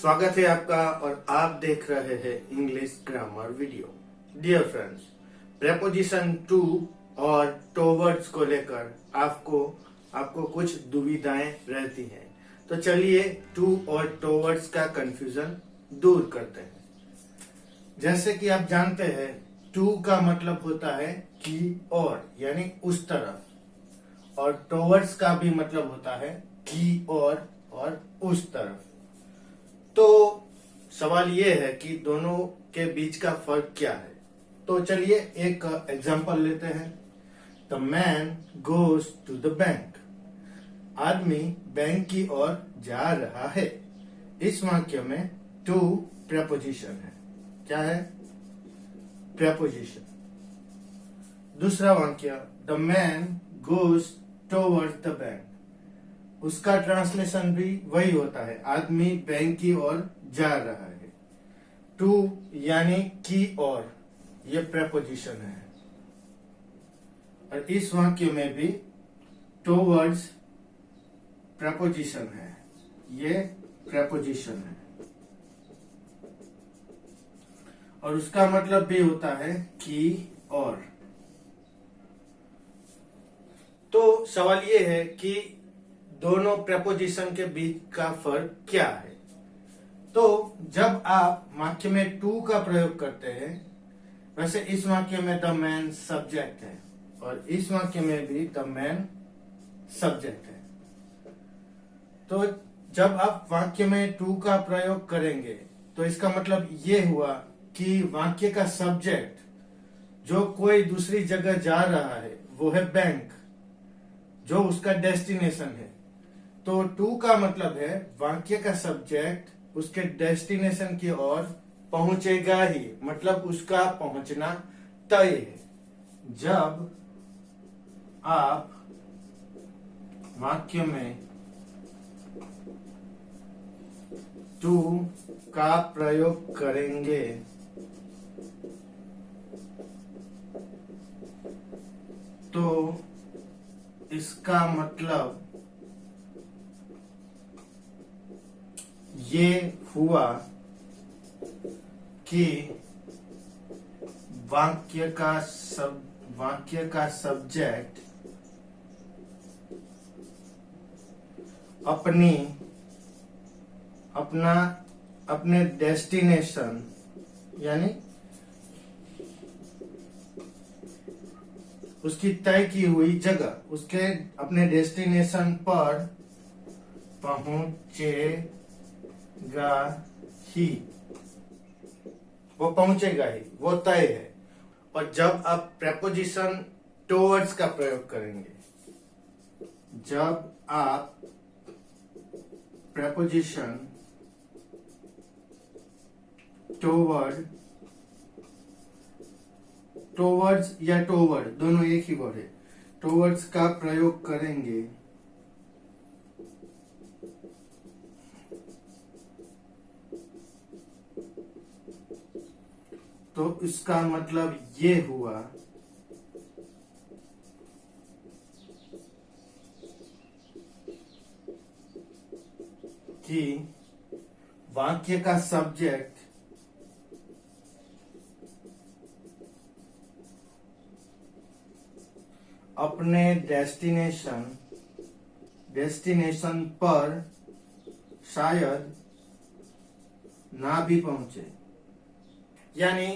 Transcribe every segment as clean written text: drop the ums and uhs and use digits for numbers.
स्वागत है आपका और आप देख रहे हैं English grammar video. Dear friends, preposition to और टुवर्ड्स को लेकर आपको कुछ दुविधाएं रहती हैं, तो चलिए टू और टुवर्ड्स का कंफ्यूजन दूर करते हैं। जैसे कि आप जानते हैं, टू का मतलब होता है की और, यानी उस तरफ, और टुवर्ड्स का भी मतलब होता है की और उस तरफ। तो सवाल ये है कि दोनों के बीच का फर्क क्या है। तो चलिए एक एग्जांपल लेते हैं। The man goes to the bank. आदमी बैंक की ओर जा रहा है। इस वाक्य में टू प्रेपोजिशन है। क्या है? प्रेपोजिशन। दूसरा वाक्य, the man goes towards the bank. उसका ट्रांसलेशन भी वही होता है, आदमी बैंक की ओर जा रहा है। टू यानी की और, ये प्रेपोजिशन है। और इस वाक्य में भी टुवर्ड्स प्रेपोजिशन है, ये प्रेपोजिशन है। और उसका मतलब भी होता है की और। तो सवाल ये है कि दोनों प्रेपोजिशन के बीच का फर्क क्या है। तो जब आप वाक्य में टू का प्रयोग करते हैं, वैसे इस वाक्य में द मैन सब्जेक्ट है और इस वाक्य में भी द मैन सब्जेक्ट है। तो जब आप वाक्य में टू का प्रयोग करेंगे तो इसका मतलब ये हुआ कि वाक्य का सब्जेक्ट जो कोई दूसरी जगह जा रहा है वो है बैंक, जो उसका डेस्टिनेशन है। तो टू का मतलब है वाक्य का सब्जेक्ट उसके डेस्टिनेशन की ओर पहुंचेगा ही, मतलब उसका पहुंचना तय है। जब आप वाक्य में टू का प्रयोग करेंगे तो इसका मतलब ये हुआ कि वाक्य का सब्जेक्ट अपने डेस्टिनेशन, यानी उसकी तय की हुई जगह, उसके अपने डेस्टिनेशन पर पहुंचेगा ही, वो पहुंचेगा ही, वो तय है। और जब आप प्रेपोजिशन टुवर्ड्स का प्रयोग करेंगे, जब आप प्रेपोजिशन टुवर्ड्स या टुवर्ड, दोनों एक ही वर्ड है, टुवर्ड्स का प्रयोग करेंगे तो इसका मतलब ये हुआ कि वाक्य का सब्जेक्ट अपने डेस्टिनेशन पर शायद ना भी पहुंचे। यानी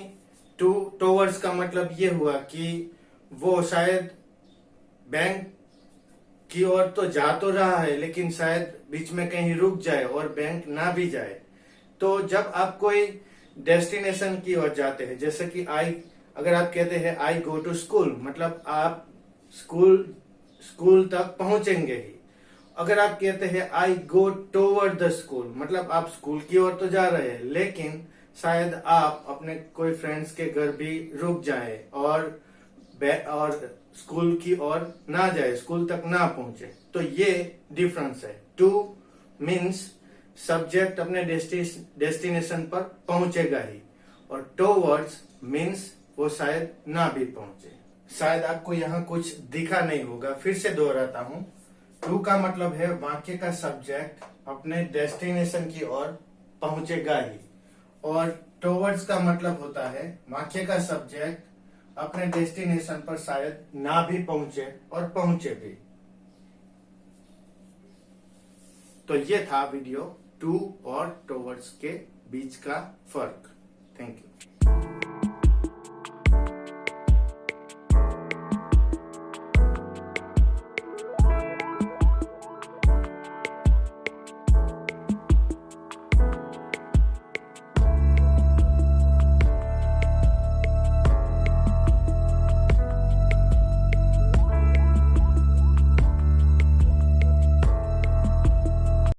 टुवर्ड्स का मतलब ये हुआ कि वो शायद बैंक की ओर तो जा तो रहा है, लेकिन शायद बीच में कहीं रुक जाए और बैंक ना भी जाए। तो जब आप कोई डेस्टिनेशन की ओर जाते हैं, जैसे कि अगर आप कहते हैं आई गो टू स्कूल, मतलब आप स्कूल तक पहुंचेंगे ही। अगर आप कहते हैं आई गो टुवर्ड द स्कूल, मतलब आप स्कूल की ओर तो जा रहे हैं, लेकिन शायद आप अपने कोई फ्रेंड्स के घर भी रुक जाए और स्कूल की ओर ना जाए, स्कूल तक ना पहुंचे। तो ये डिफरेंस है। टू मीन्स सब्जेक्ट अपने डेस्टिनेशन पर पहुंचेगा ही, और टुवर्ड्स मीन्स वो शायद ना भी पहुंचे। शायद आपको यहाँ कुछ दिखा नहीं होगा, फिर से दोहराता हूँ। टू का मतलब है वाक्य का सब्जेक्ट अपने डेस्टिनेशन की ओर पहुंचेगा ही। और टुवर्ड्स का मतलब होता है वाक्य का सब्जेक्ट अपने डेस्टिनेशन पर शायद ना भी पहुंचे और पहुंचे भी। तो ये था वीडियो टू और टुवर्ड्स के बीच का फर्क। Thank you.